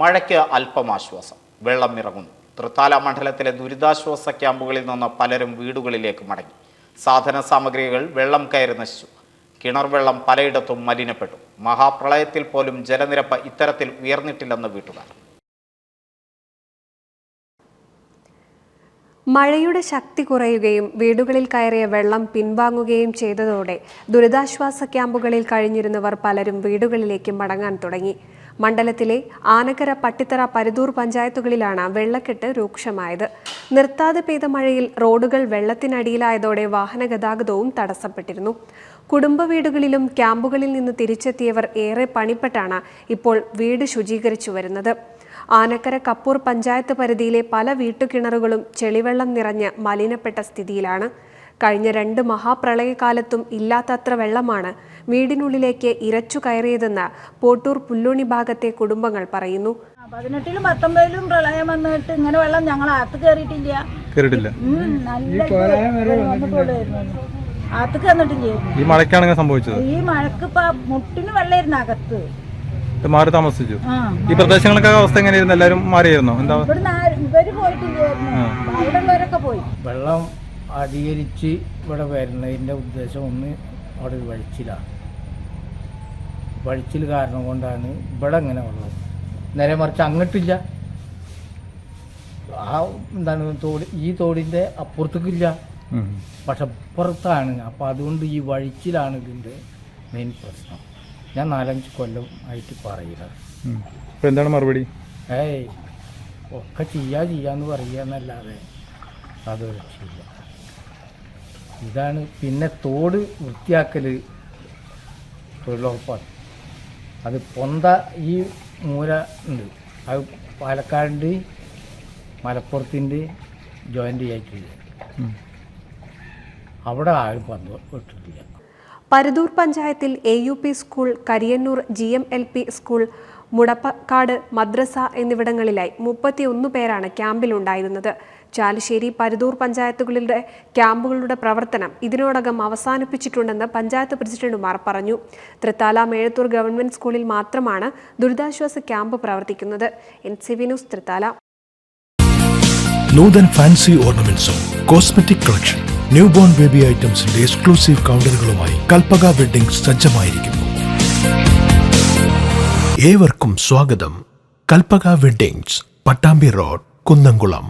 മഴയ്ക്ക് അല്പം ആശ്വാസം. വെള്ളം ഇറങ്ങുന്നു. തൃത്താല മണ്ഡലത്തിലെ ദുരിതാശ്വാസ ക്യാമ്പുകളിൽ നിന്ന് പലരും വീടുകളിലേക്ക് മടങ്ങി. സാധന സാമഗ്രികൾ വെള്ളം കയറി നശിച്ചു. കിണർ വെള്ളം പലയിടത്തും മലിനപ്പെട്ടു. മഹാപ്രളയത്തിൽ പോലും ജലനിരപ്പ് ഇത്തരത്തിൽ ഉയർന്നിട്ടില്ലെന്ന് വീട്ടുകാർ. മഴയുടെ ശക്തി കുറയുകയും വീടുകളിൽ കയറിയ വെള്ളം പിൻവാങ്ങുകയും ചെയ്തതോടെ ദുരിതാശ്വാസ ക്യാമ്പുകളിൽ കഴിഞ്ഞിരുന്നവർ പലരും വീടുകളിലേക്ക് മടങ്ങാൻ തുടങ്ങി. മണ്ഡലത്തിലെ ആനക്കര, പട്ടിത്തറ, പരുതൂർ പഞ്ചായത്തുകളിലാണ് വെള്ളക്കെട്ട് രൂക്ഷമായത്. നിർത്താതെ പെയ്ത മഴയിൽ റോഡുകൾ വെള്ളത്തിനടിയിലായതോടെ വാഹനഗതാഗതവും തടസ്സപ്പെട്ടിരുന്നു. കുടുംബ വീടുകളിലും ക്യാമ്പുകളിൽ നിന്ന് തിരിച്ചെത്തിയവർ ഏറെ പണിപ്പെട്ടാണ് ഇപ്പോൾ വീട് ശുചീകരിച്ചു വരുന്നത്. ആനക്കര, കപ്പൂർ പഞ്ചായത്ത് പരിധിയിലെ പല വീട്ടുകിണറുകളും ചെളിവെള്ളം നിറഞ്ഞ് മലിനപ്പെട്ട സ്ഥിതിയിലാണ്. കഴിഞ്ഞ 2 മഹാപ്രളയകാലത്തും ഇല്ലാത്തത്ര വെള്ളമാണ് വീടിനുള്ളിലേക്ക് ഇരച്ചു കയറിയതെന്ന് പോട്ടൂർ പുല്ലോണി ഭാഗത്തെ കുടുംബങ്ങൾ പറയുന്നു. 18-ലും 19-ലും പ്രളയം വന്നിട്ട് ഇങ്ങനെ വെള്ളം ഞങ്ങൾ അകത്ത് കയറിയിട്ടില്ല. അകത്ത് കയറിട്ടില്ല. ഈ മഴക്കാണ് സംഭവിച്ചത്. ഈ മഴക്ക് മുട്ടിന് വെള്ളമായിരുന്നു അകത്ത്. മാറി താമസിച്ചു. ഈ പ്രദേശങ്ങളൊക്കെ അവസ്ഥ എങ്ങനെയായിരുന്നു? എല്ലാവരും മാറിയായിരുന്നോ? എന്താ ഇവര് പോയിട്ടില്ലായിരുന്നു, അവിടെ ഉള്ളവരൊക്കെ പോയി. വെള്ളം അധികരിച്ച് ഇവിടെ വരുന്നതിൻ്റെ ഉദ്ദേശം ഒന്ന് അവിടെ ഒരു വഴിച്ചിലാണ്. വഴിച്ചിൽ കാരണം കൊണ്ടാണ് ഇവിടെ ഇങ്ങനെ വെള്ളം. നേരെ മറിച്ച് അങ്ങോട്ടില്ല. ഈ തോടിൻ്റെ അപ്പുറത്തേക്കില്ല, പക്ഷെ അപ്പുറത്താണ്. അപ്പം അതുകൊണ്ട് ഈ വഴിച്ചിലാണ് ഇതിൻ്റെ മെയിൻ പ്രശ്നം. ഞാൻ 4-5 കൊല്ലം ആയിട്ട് പറയുക. എന്താണ് മറുപടി? ഒക്കെ ചെയ്യാന്ന് പറയുക എന്നല്ലാതെ അതൊരു രക്ഷയില്ല. ഇതാണ്. പിന്നെ തോട് വൃത്തിയാക്കൽ തൊഴിലുറപ്പാണ്. അത് പൊന്ത ഈ മൂല ഉണ്ട്, അത് പാലക്കാടിൻ്റെ മലപ്പുറത്തിൻ്റെ ജോയിൻ്റ് ആയിട്ടില്ല. അവിടെ ആരും പന്തിട്ടില്ല. പരുതൂർ പഞ്ചായത്തിൽ AUP school, Kariyannur GMLP school, Mudappakkad മദ്രസ എന്നിവിടങ്ങളിലായി 31 പേരാണ് ക്യാമ്പിലുണ്ടായിരുന്നത്. ചാലുശ്ശേരി, പരുതൂർ പഞ്ചായത്തുകളിലെ ക്യാമ്പുകളുടെ പ്രവർത്തനം ഇതിനോടകം അവസാനിപ്പിച്ചിട്ടുണ്ടെന്ന് പഞ്ചായത്ത് പ്രസിഡന്റുമാർ പറഞ്ഞു. തൃത്താല മേഴത്തൂർ ഗവൺമെന്റ് സ്കൂളിൽ മാത്രമാണ് ദുരിതാശ്വാസ ക്യാമ്പ് പ്രവർത്തിക്കുന്നത്. NCV news, Thrithala. Nuthan fancy ഓർണമെന്റ്സും cosmetic collection, new born baby ഐറ്റംസിന്റെ എക്സ്ക്ലൂസീവ് കൗണ്ടറുകളുമായി കൽപ്പക വെഡ്ഡിംഗ്സ് സജ്ജമായിരിക്കുന്നു. ഏവർക്കും സ്വാഗതം. Kalpaka weddings, Pattambi road, Kunnamkulam.